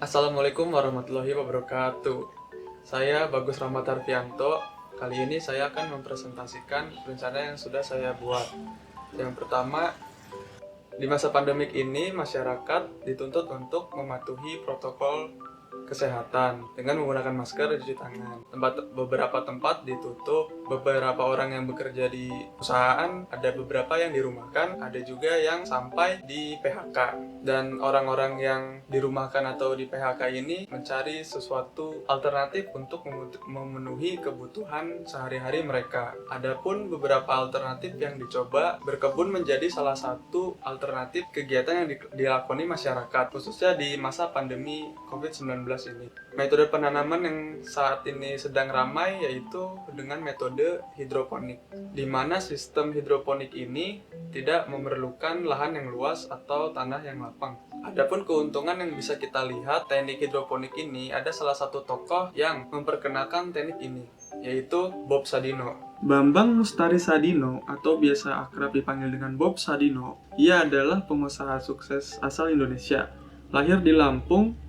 Assalamualaikum warahmatullahi wabarakatuh. Saya Bagus Rahmat Harfianto. Kali ini saya akan mempresentasikan rencana yang sudah saya buat. Yang pertama, di masa pandemik ini masyarakat dituntut untuk mematuhi protokol kesehatan dengan menggunakan masker dan cuci tangan. Beberapa tempat ditutup, beberapa orang yang bekerja di perusahaan, ada beberapa yang dirumahkan, ada juga yang sampai di PHK. Dan orang-orang yang dirumahkan atau di PHK ini mencari sesuatu alternatif untuk memenuhi kebutuhan sehari-hari mereka. Adapun beberapa alternatif yang dicoba, berkebun menjadi salah satu alternatif kegiatan yang dilakoni masyarakat, khususnya di masa pandemi COVID-19 ini. Metode penanaman yang saat ini sedang ramai yaitu dengan metode hidroponik, di mana sistem hidroponik ini tidak memerlukan lahan yang luas atau tanah yang lapang. Adapun keuntungan yang bisa kita lihat teknik hidroponik ini, ada salah satu tokoh yang memperkenalkan teknik ini, yaitu Bob Sadino. Bambang Mustari Sadino, atau biasa akrab dipanggil dengan Bob Sadino, ia adalah pengusaha sukses asal Indonesia. Lahir di Lampung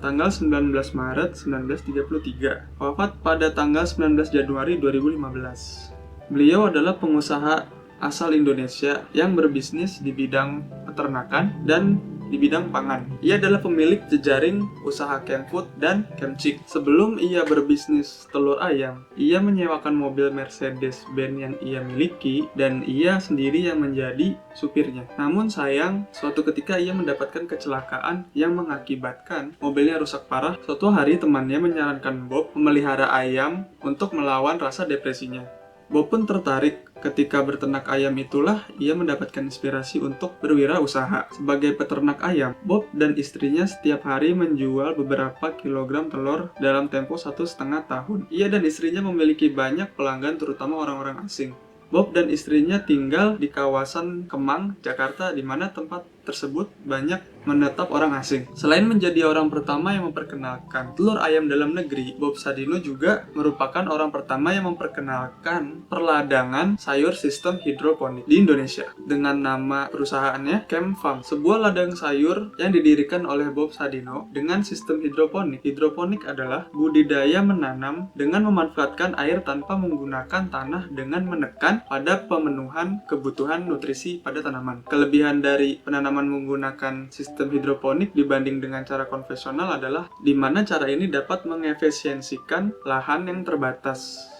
tanggal 19 Maret 1933, wafat pada tanggal 19 Januari 2015. Beliau adalah pengusaha asal Indonesia yang berbisnis di bidang peternakan dan di bidang pangan. Ia adalah pemilik jejaring usaha Kenfood dan Kemcik. Sebelum ia berbisnis telur ayam, ia menyewakan mobil Mercedes-Benz yang ia miliki dan ia sendiri yang menjadi supirnya. Namun sayang, suatu ketika ia mendapatkan kecelakaan yang mengakibatkan mobilnya rusak parah. Suatu hari temannya menyarankan Bob memelihara ayam untuk melawan rasa depresinya. Bob pun tertarik. Ketika berternak ayam itulah ia mendapatkan inspirasi untuk berwirausaha. Sebagai peternak ayam, Bob dan istrinya setiap hari menjual beberapa kilogram telur dalam tempo 1,5 tahun. Ia dan istrinya memiliki banyak pelanggan, terutama orang-orang asing. Bob dan istrinya tinggal di kawasan Kemang, Jakarta, di mana tempat tersebut banyak menetap orang asing. Selain menjadi orang pertama yang memperkenalkan telur ayam dalam negeri, Bob Sadino juga merupakan orang pertama yang memperkenalkan perladangan sayur sistem hidroponik di Indonesia dengan nama perusahaannya Chem Farm, sebuah ladang sayur yang didirikan oleh Bob Sadino dengan sistem hidroponik. Hidroponik adalah budidaya menanam dengan memanfaatkan air tanpa menggunakan tanah dengan menekan pada pemenuhan kebutuhan nutrisi pada tanaman. Kelebihan dari penanaman menggunakan sistem hidroponik dibanding dengan cara konvensional adalah di mana cara ini dapat mengefisiensikan lahan yang terbatas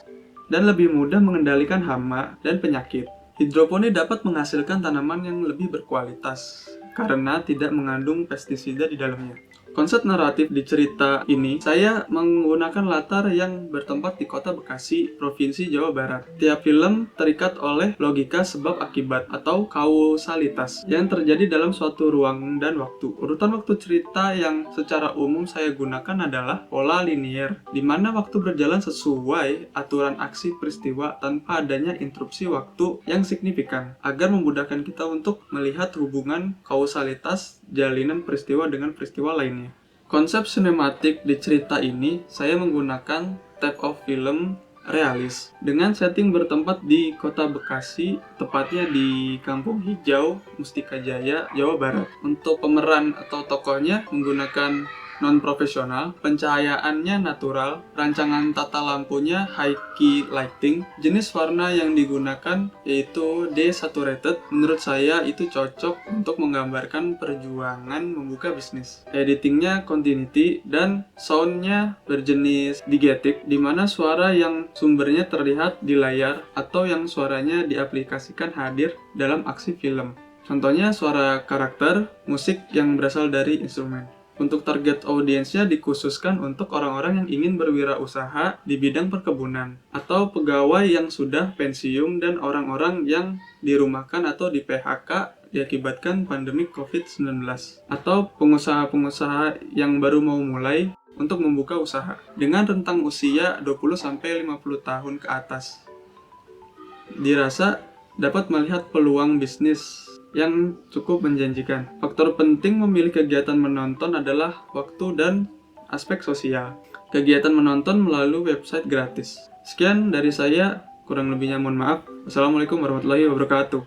dan lebih mudah mengendalikan hama dan penyakit. Hidroponik dapat menghasilkan tanaman yang lebih berkualitas karena tidak mengandung pestisida di dalamnya. Konsep naratif di cerita ini, saya menggunakan latar yang bertempat di kota Bekasi, Provinsi Jawa Barat. Tiap film terikat oleh logika sebab akibat atau kausalitas yang terjadi dalam suatu ruang dan waktu. Urutan waktu cerita yang secara umum saya gunakan adalah pola linier, di mana waktu berjalan sesuai aturan aksi peristiwa tanpa adanya interupsi waktu yang signifikan, agar memudahkan kita untuk melihat hubungan kausalitas jalinan peristiwa dengan peristiwa lainnya. Konsep sinematik di cerita ini, saya menggunakan type of film realis dengan setting bertempat di kota Bekasi, tepatnya di Kampung Hijau, Mustika Jaya, Jawa Barat. Untuk pemeran atau tokohnya menggunakan non-profesional, pencahayaannya natural, rancangan tata lampunya high key lighting, jenis warna yang digunakan yaitu desaturated. Menurut saya itu cocok untuk menggambarkan perjuangan membuka bisnis. Editingnya continuity dan soundnya berjenis diegetic, di mana suara yang sumbernya terlihat di layar atau yang suaranya diaplikasikan hadir dalam aksi film. Contohnya suara karakter, musik yang berasal dari instrumen. Untuk target audiensnya dikhususkan untuk orang-orang yang ingin berwirausaha di bidang perkebunan, atau pegawai yang sudah pensiun dan orang-orang yang dirumahkan atau di PHK diakibatkan pandemi COVID-19, atau pengusaha-pengusaha yang baru mau mulai untuk membuka usaha dengan rentang usia 20-50 tahun ke atas. Dirasa dapat melihat peluang bisnis yang cukup menjanjikan. Faktor penting memilih kegiatan menonton adalah waktu dan aspek sosial. Kegiatan menonton melalui website gratis. Sekian dari saya, kurang lebihnya mohon maaf. Wassalamualaikum warahmatullahi wabarakatuh.